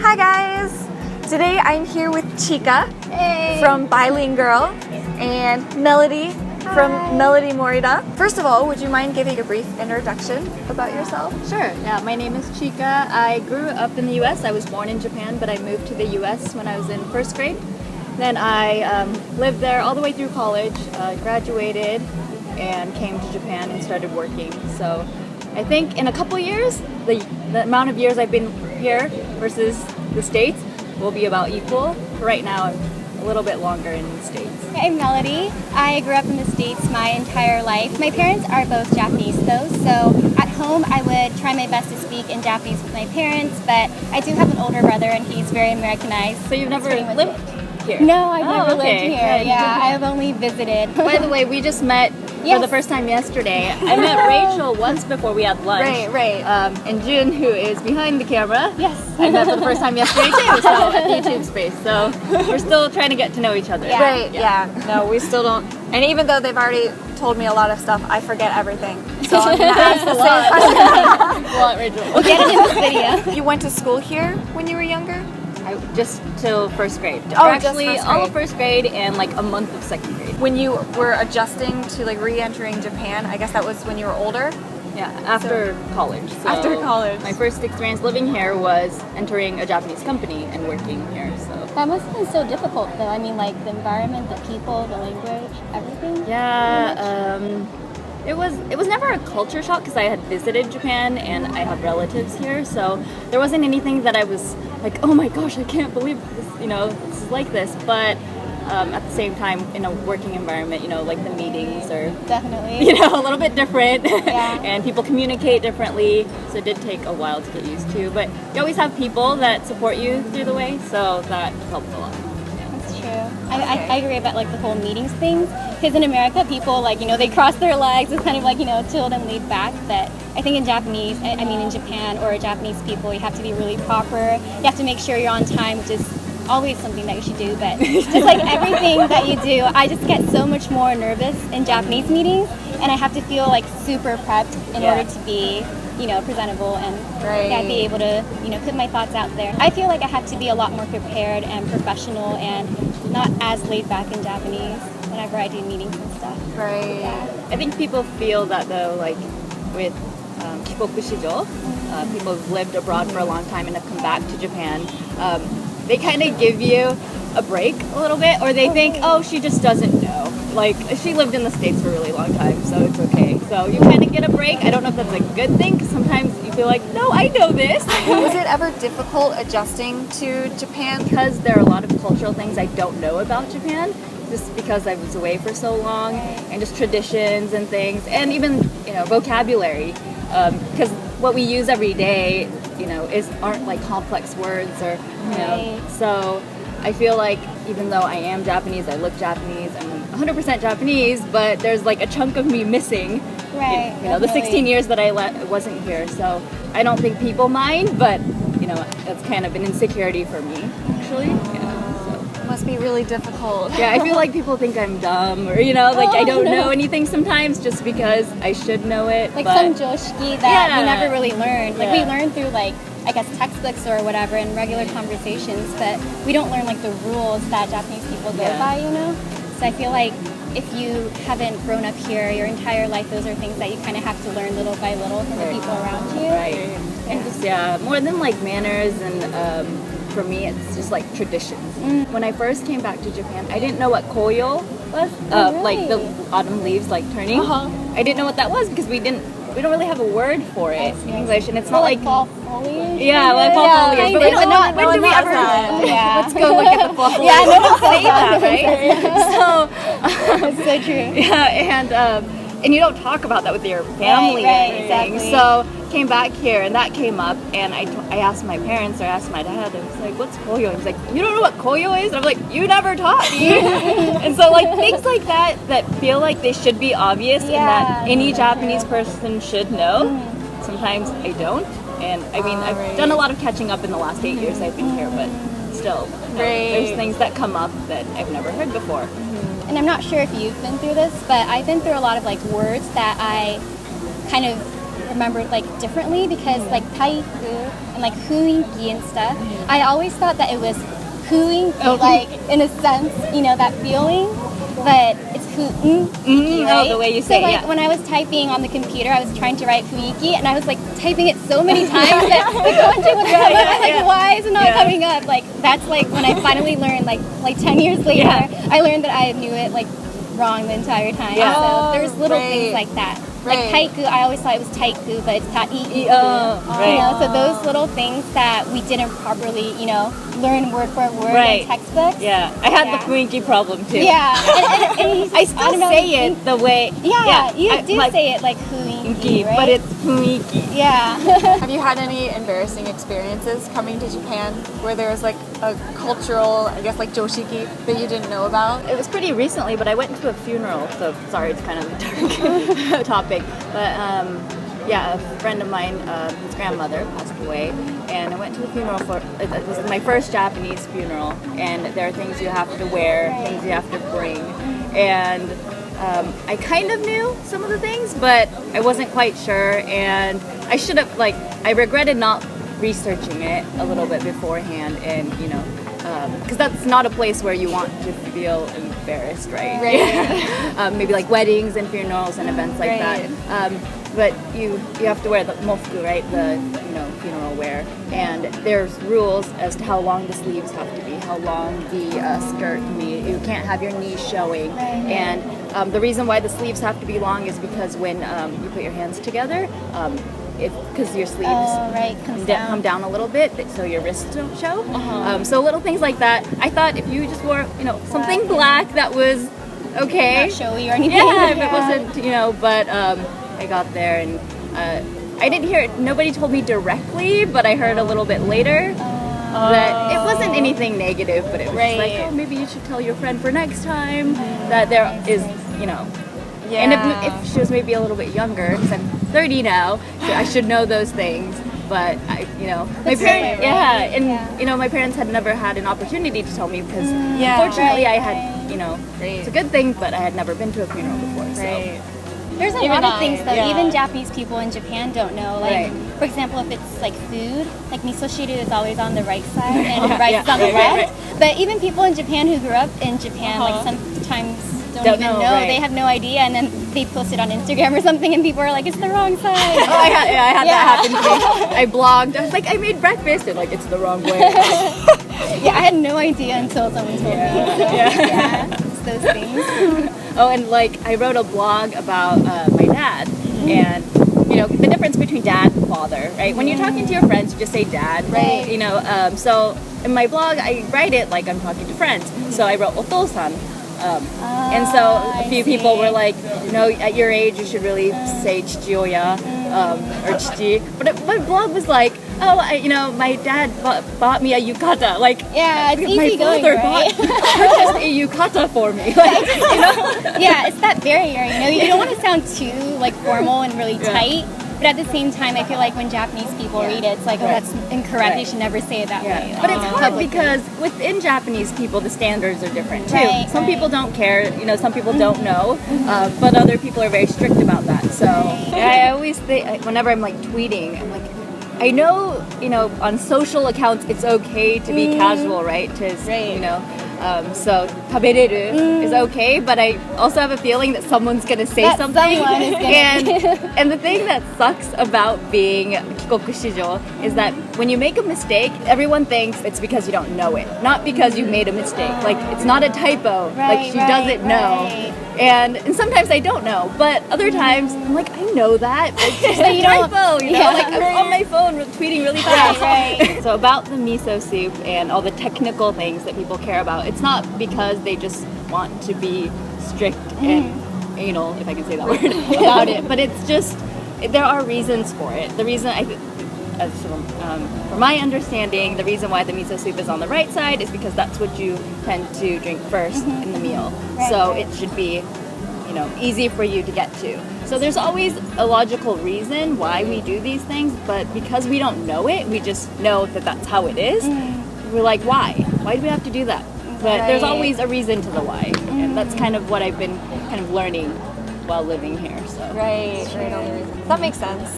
Hi guys! Today I'm here with Chika from Bilingirl and Melodee from Melodee Morita. First of all, would you mind giving a brief introduction about yourself? Sure. Yeah, my name is Chika. I grew up in the U.S. I was born in Japan, but I moved to the U.S. when I was in first grade. Then I lived there all the way through college, graduated, and came to Japan and started working. So I think in a couple years, the amount of years I've been here versus the States will be about equal. Right now, I'm a little bit longer in the States. I'm Melodee. I grew up in the States my entire life. My parents are both Japanese though, so at home I would try my best to speak in Japanese with my parents, but I do have an older brother and he's very Americanized. So you've never lived here? No, I've never lived okay. here. Yeah, I have only visited. By the way, we just met for the first time yesterday. I met Rachel once before we had lunch. Right. And Jun, who is behind the camera. Yes. I met for the first time yesterday too, so at the YouTube space. So we're still trying to get to know each other. Yeah. Right, yeah. No, we still don't. And even though they've already told me a lot of stuff, I forget everything. So I'm going to ask the same question. Well, Rachel. We'll get it in this video. You went to school here when you were younger? Just till first grade. Oh, actually, just first all grade. of first grade and like a month of second grade. When you were adjusting to like re-entering Japan, I guess that was when you were older? Yeah, after college. So After college. My first experience living here was entering a Japanese company and working here. So That must have been so difficult though. I mean, like the environment, the people, the language, everything. yeah, it was never a culture shock because I had visited Japan and I have relatives here. So there wasn't anything that I was like, oh my gosh, I can't believe this. This is like this. But at the same time, in a working environment, like the meetings are Definitely. a little bit different. Yeah. And people communicate differently, so it did take a while to get used to. But you always have people that support you through the way, so that helped a lot. That's true. I agree about like the whole meetings things. Because in America, people they cross their legs. It's kind of like chilled and laid back. But I think in Japanese, I mean in Japan or Japanese people, you have to be really proper. You have to make sure you're on time, which is always something that you should do. But just like everything that you do, I just get so much more nervous in Japanese meetings, and I have to feel like super prepped in order to be presentable and be able to put my thoughts out there. I feel like I have to be a lot more prepared and professional and not as laid back in Japanese whenever I do meetings and stuff. Right. I think people feel that though, like with Kikokushijo, people who've lived abroad for a long time and have come back to Japan, they kind of give you a break a little bit, or they think, oh, she just doesn't know. Like, she lived in the States for a really long time, so it's okay. So you kind of get a break. I don't know if that's a good thing, because sometimes you feel like, no, I know this. Was it ever difficult adjusting to Japan? Because there are a lot of cultural things I don't know about Japan, just because I was away for so long, and just traditions and things, and even vocabulary, because what we use every day, aren't like complex words or so. I feel like even though I am Japanese, I look Japanese, I'm 100% Japanese, but there's like a chunk of me missing. Right. The 16 years that I wasn't here, so I don't think people mind, but that's kind of an insecurity for me, actually. It must be really difficult. Yeah, I feel like people think I'm dumb or, I don't know anything sometimes just because I should know it. Like but some joshiki that we never really learned. Like we learned through I guess textbooks or whatever and regular conversations, but we don't learn like the rules that Japanese people go by, So I feel like if you haven't grown up here your entire life, those are things that you kind of have to learn little by little from the people around you. Right. And just, more than like manners and for me, it's just like traditions. When I first came back to Japan, I didn't know what koyo was, like the autumn leaves like turning. I didn't know what that was because we don't really have a word for it in English, and it's not like fall foliage. Yeah, like fall foliage. But when did we ever? Let's go look at the fall foliage. Yeah, no one say that, right? That's so true. Yeah, and you don't talk about that with your family or anything. Exactly. So came back here and that came up, and I asked my parents or asked my dad, and I was like, what's koyo? He's like, you don't know what koyo is? And I'm like, you never taught me. And so like things like that feel like they should be obvious and that any Japanese person should know. Sometimes I don't. And I mean, I've done a lot of catching up in the last 8 years I've been here, but still, there's things that come up that I've never heard before. And I'm not sure if you've been through this, but I've been through a lot of like words that I kind of remembered like differently because like taiku and like huinki and stuff, I always thought that it was huinki, like in a sense, you know, that feeling, but it's huinki, right? Oh, the way you say so, like, it, yeah. when I was typing on the computer, I was trying to write huinki, and I was like typing it so many times that the kanji would come up. I was like, why is it not coming up? Like, that's like when I finally learned, like 10 years later, I learned that I knew it like wrong the entire time. Yeah. So there's little things like that. Like taiku, I always thought it was taiku, but it's taiku. You know, so those little things that we didn't properly, you know, learn word for word in textbooks. Yeah, I had the fuinki problem too. Yeah, and I still say it the way. Yeah, you do say it like huinki, right? But it's fuinki. Yeah. Have you had any embarrassing experiences coming to Japan where there was like a cultural, I guess like joshiki that you didn't know about? It was pretty recently, but I went to a funeral, so sorry, it's kind of a dark topic. But yeah, a friend of mine, his grandmother passed away, and I went to the funeral for, it was my first Japanese funeral, and there are things you have to wear, things you have to bring, and I kind of knew some of the things, but I wasn't quite sure, and I should have, like, I regretted not researching it a little bit beforehand, and you know, because that's not a place where you want to feel embarrassed, right? Maybe like weddings and funerals and events like that. But you have to wear the mofuku, right? The funeral wear, and there's rules as to how long the sleeves have to be, how long the skirt can be. You can't have your knees showing, and the reason why the sleeves have to be long is because when you put your hands together. Because your sleeves come down a little bit, so your wrists don't show. So little things like that. I thought if you just wore, something black that was okay, not showy or anything. Yeah, if it wasn't, but I got there and I didn't hear it. Nobody told me directly, but I heard a little bit later that it wasn't anything negative, but it was just like, oh, maybe you should tell your friend for next time that there is, And if she was maybe a little bit younger, because I'm 30 now, so I should know those things. But my parents, my parents had never had an opportunity to tell me because, unfortunately, I had, it's a good thing, but I had never been to a funeral before. So. There's a lot of things though, even Japanese people in Japan don't know. Like, for example, if it's like food, like misoshiru is always on the right side and rice is on the left. But even people in Japan who grew up in Japan, like sometimes don't even know. They have no idea, and then they post it on Instagram or something, and people are like, "It's the wrong side." I had that happen to me. I blogged. I was like, "I made breakfast," and like, it's the wrong way. I had no idea until someone told me. It's those things. Oh, and like I wrote a blog about my dad, and the difference between dad and father, right? When you're talking to your friends, you just say dad, right? So in my blog, I write it like I'm talking to friends. So I wrote otosan. And so a few people were like, at your age you should really say chichioya or chichi. But my blog was like, my dad bought me a yukata. Like, it's my easy going, right? purchased a yukata for me. Like, Yeah, it's that barrier. You don't want to sound too like formal and really tight. But at the same time, I feel like when Japanese people read it, it's like, oh, that's incorrect. You should never say it that way. But it's hard because within Japanese people, the standards are different too. Some people don't care, some people don't know, but other people are very strict about that. So I always think, whenever I'm like tweeting, I'm like, I know, on social accounts, it's okay to be casual, right? So tabereru is okay, but I also have a feeling that someone's gonna say something. Someone is gonna and the thing that sucks about being Kikokushijo is that when you make a mistake, everyone thinks it's because you don't know it, not because you made a mistake. Like, it's not a typo. Like, she doesn't know. And sometimes I don't know, but other times I'm like, I know that. It's just a typo, like I'm on my phone tweeting really fast. So about the miso soup and all the technical things that people care about, it's not because they just want to be strict and anal, if I can say that word, about it, but it's just, there are reasons for it. The reason from my understanding, the reason why the miso soup is on the right side is because that's what you tend to drink first in the meal. So it should be, easy for you to get to. So there's always a logical reason why we do these things, but because we don't know it, we just know that that's how it is. We're like, why? Why do we have to do that? But there's always a reason to the why, and that's kind of what I've been kind of learning while living here. So That makes sense.